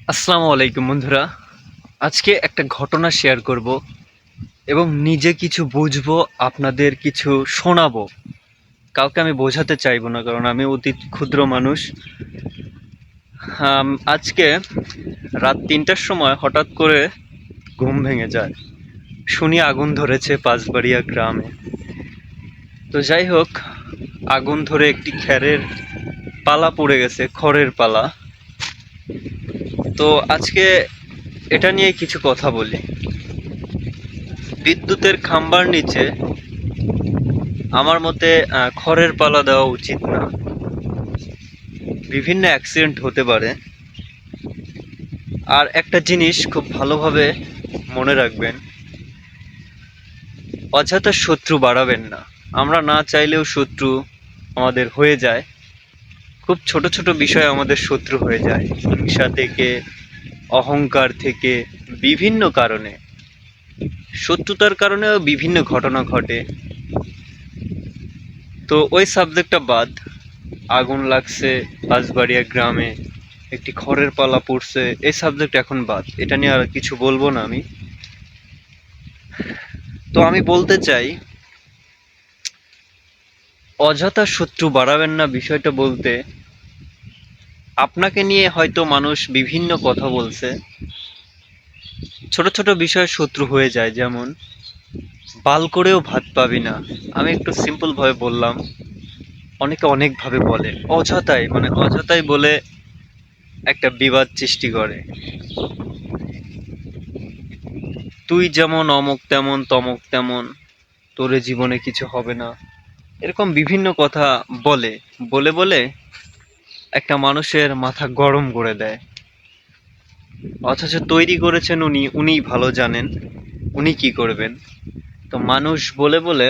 আসসালামু আলাইকুম বন্ধুরা। আজকে একটা ঘটনা শেয়ার করব এবং নিজে কিছু বুঝবো, আপনাদের কিছু শোনাবো। কাউকে আমি বোঝাতে চাইবো না, কারণ আমি অতি ক্ষুদ্র মানুষ। আজকে রাত ৩টার সময় হঠাৎ করে ঘুম ভেঙে যায়, শুনি আগুন ধরেছে পাঁচবাড়িয়া গ্রামে। তো যাই হোক, আগুন ধরে একটি খ্যারের পালা পড়ে গেছে, খড়ের পালা। তো আজকে এটা নিয়ে কিছু কথা বলি। বিদ্যুতের খাম্বার নিচে আমার মতে খড়ের পালা দেওয়া উচিত না। বিভিন্ন অ্যাক্সিডেন্ট হতে পারে। আর একটা জিনিস খুব ভালোভাবে মনে রাখবেন, অযথা শত্রু বাড়াবেন না। আমরা না চাইলেও শত্রু আমাদের হয়ে যায়। খুব ছোট ছোট বিষয় আমাদের শত্রু হয়ে যায়, হিংসা থেকে, অহংকার থেকে, বিভিন্ন কারণে। শত্রুতার কারণেও বিভিন্ন ঘটনা ঘটে। তো ওই সাবজেক্টটা বাদ। আগুন লাগছে বাঁশবাড়িয়া গ্রামে, একটি খড়ের পালা পড়ছে, এই সাবজেক্ট এখন বাদ। এটা নিয়ে আর কিছু বলবো না আমি। তো আমি বলতে চাই, অযথা শত্রু বাড়াবেন না। বিষয়টা বলতে, আপনাকে নিয়ে হয়তো মানুষ বিভিন্ন কথা বলছে, ছোট ছোট বিষয়ে শত্রু হয়ে যায়। যেমন, বাল করেও ভাত পাবি না। আমি একটু সিম্পল ভাবে বললাম, অনেকে অনেকভাবে বলে, অযথাই, মানে অযথাই বলে একটা বিবাদ সৃষ্টি করে। তুই যেমন অমুক তেমন তমুক তেমন, তোরে জীবনে কিছু হবে না, এরকম বিভিন্ন কথা বলে। বলে বলে একটা মানুষের মাথা গরম করে দেয়। অথচ তৈরি করেছেন উনি, উনিই ভালো জানেন উনি কি করবেন। তো মানুষ বলে বলে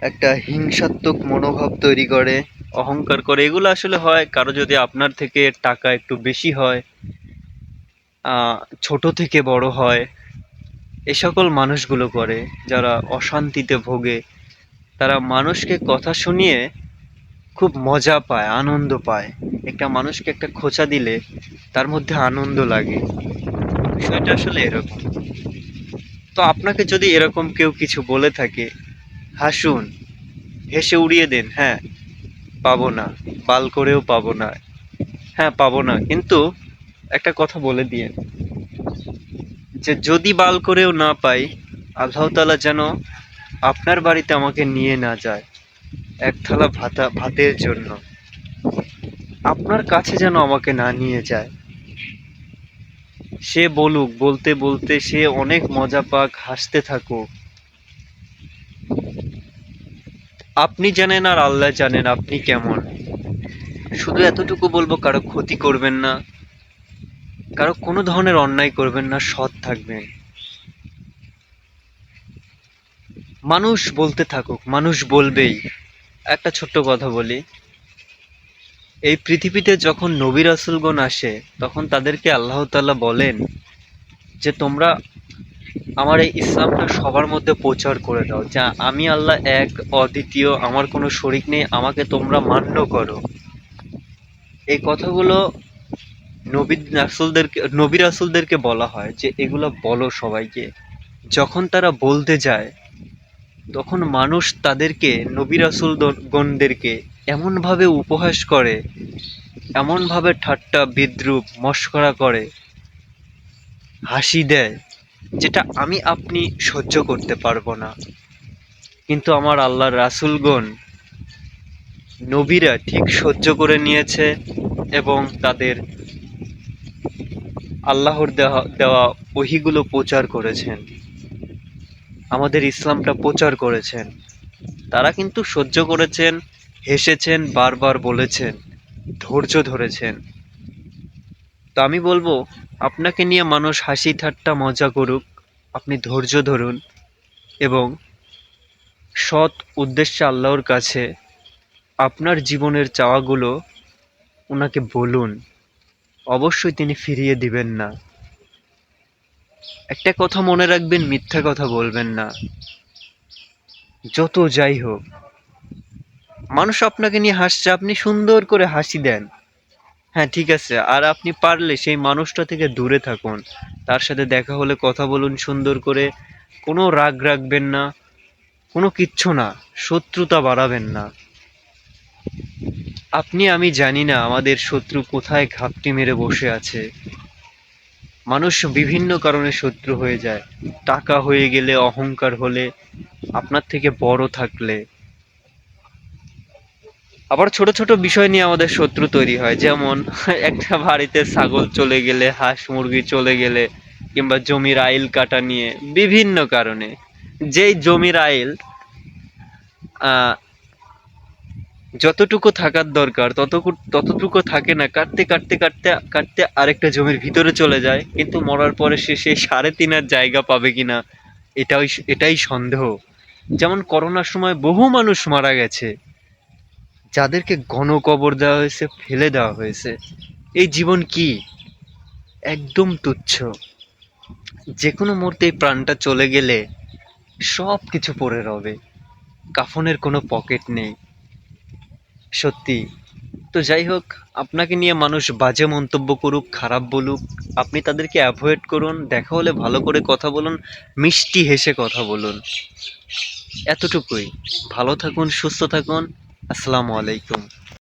একটা হিংসাত্মক মনোভাব তৈরি করে, অহংকার করে। এগুলো আসলে হয় কারো যদি আপনার থেকে টাকা একটু বেশি হয়, ছোট থেকে বড় হয়, এ সকল মানুষগুলো করে। যারা অশান্তিতে ভোগে, তারা মানুষকে কথা শুনিয়ে খুব মজা পায়, আনন্দ পায়। একটা মানুষকে একটা খোঁচা দিলে তার মধ্যে আনন্দ লাগে। বিষয়টা আসলে এরকম। তো আপনাকে যদি এরকম কেউ কিছু বলে থাকে, হাসুন, হেসে উড়িয়ে দেন। হ্যাঁ, পাবো না, বাল করেও পাবো না। হ্যাঁ, পাবো না, কিন্তু একটা কথা বলে দিয়ে, যে যদি বাল করেও না পাই, আল্লাহ তাআলা যেন আপনার বাড়িতে আমাকে নিয়ে না যায় এক থালা ভাতের জন্য। আপনার কাছে যেন আমাকে না নিয়ে যায়। সে বলুক, বলতে বলতে সে অনেক মজা পাক, হাসতে থাকুক। আপনি জানেন আর আল্লাহ জানেন আপনি কেমন। শুধু এতটুকু বলবো, কারো ক্ষতি করবেন না, কারো কোনো ধরনের অন্যায় করবেন না, সৎ থাকবেন। মানুষ বলতে থাকুক, মানুষ বলবেই। একটা ছোট্ট কথা বলি, এই পৃথিবীতে যখন নবী রাসূলগণ আসে, তখন তাদেরকে আল্লাহ তাআলা বলেন যে তোমরা আমার এই ইসলামটা সবার মধ্যে প্রচার করে দাও, যা আমি আল্লাহ এক, অদ্বিতীয়, আমার কোনো শরিক নেই, আমাকে তোমরা মান্য করো। এই কথাগুলো নবী রাসূলদেরকে বলা হয় যে এগুলো বলো সবাইকে। যখন তারা বলতে যায়, তখন মানুষ তাদেরকে, নবী রাসূলগণদেরকে এমনভাবে উপহাস করে, এমনভাবে ঠাট্টা বিদ্রূপ মশকরা করে, হাসি দেয়, যেটা আমি আপনি সহ্য করতে পারবো না। কিন্তু আমার আল্লাহর রাসূলগণ, নবীরা ঠিক সহ্য করে নিয়েছে এবং তাদের আল্লাহর দেওয়া ওহীগুলো প্রচার করেছেন, আমাদের ইসলামটা প্রচার করেছেন। তারা কিন্তু সহ্য করেছেন, হেসেছেন, বারবার বলেছেন, ধৈর্য ধরেছেন। তো আমি বলবো, আপনাকে নিয়ে মানুষ হাসি ঠাট্টা মজা করুক, আপনি ধৈর্য ধরুন এবং সৎ উদ্দেশ্যে আল্লাহর কাছে আপনার জীবনের চাওয়াগুলো ওনাকে বলুন। অবশ্যই তিনি ফিরিয়ে দিবেন না। একটা কথা মনে রাখবেন, মিথ্যা কথা বলবেন না। যত যাই হোক, মানুষ আপনাকে নিয়ে হাসছে, আপনি সুন্দর করে হাসি দেন। হ্যাঁ, ঠিক আছে। আর আপনি পারলে সেই মানুষটা থেকে দূরে থাকুন। তার সাথে দেখা হলে কথা বলুন সুন্দর করে। কোনো রাগ রাখবেন না, কোনো কিচ্ছু না। শত্রুতা বাড়াবেন না। আপনি আমি জানি না আমাদের শত্রু কোথায় ঘাপটি মেরে বসে আছে। মানুষ বিভিন্ন কারণে শত্রু হয়ে যায়। টাকা হয়ে গেলে, অহংকার হলে, আপনার থেকে বড় থাকলে। আবার ছোট ছোট বিষয় নিয়ে আমাদের শত্রু তৈরি হয়, যেমন একটা বাড়িতে ছাগল চলে গেলে, হাঁস মুরগি চলে গেলে, কিংবা জমির আইল কাটা নিয়ে বিভিন্ন কারণে। যেই জমির আইল আহ যতটুকু থাকার দরকার ততটুকু থাকে না, কাটতে কাটতে কাটতে কাটতে আরেকটা জমির ভিতরে চলে যায়, কিন্তু মরার পরে সে সেই 3.5 জায়গা পাবে কিনা এটাই সন্দেহ। যেমন করোনার সময় বহু মানুষ মারা গেছে, যাদেরকে গণকবর দেওয়া হয়েছে, ফেলে দেওয়া হয়েছে। এই জীবন কি? একদম তুচ্ছ। যে কোনো মুহূর্তে এই প্রাণটা চলে গেলে সব কিছু পড়ে রবে, কাফনের কোনো পকেট নেই। সত্যি। তো যাই হোক, আপনাকে নিয়ে মানুষ বাজে মন্তব্য করুক, খারাপ বলুক, আপনি তাদেরকে অ্যাভয়েড করুন। দেখা হলে ভালো করে কথা বলুন, মিষ্টি হেসে কথা বলুন। এতটুকুই। ভালো থাকুন, সুস্থ থাকুন। আসসালামু আলাইকুম।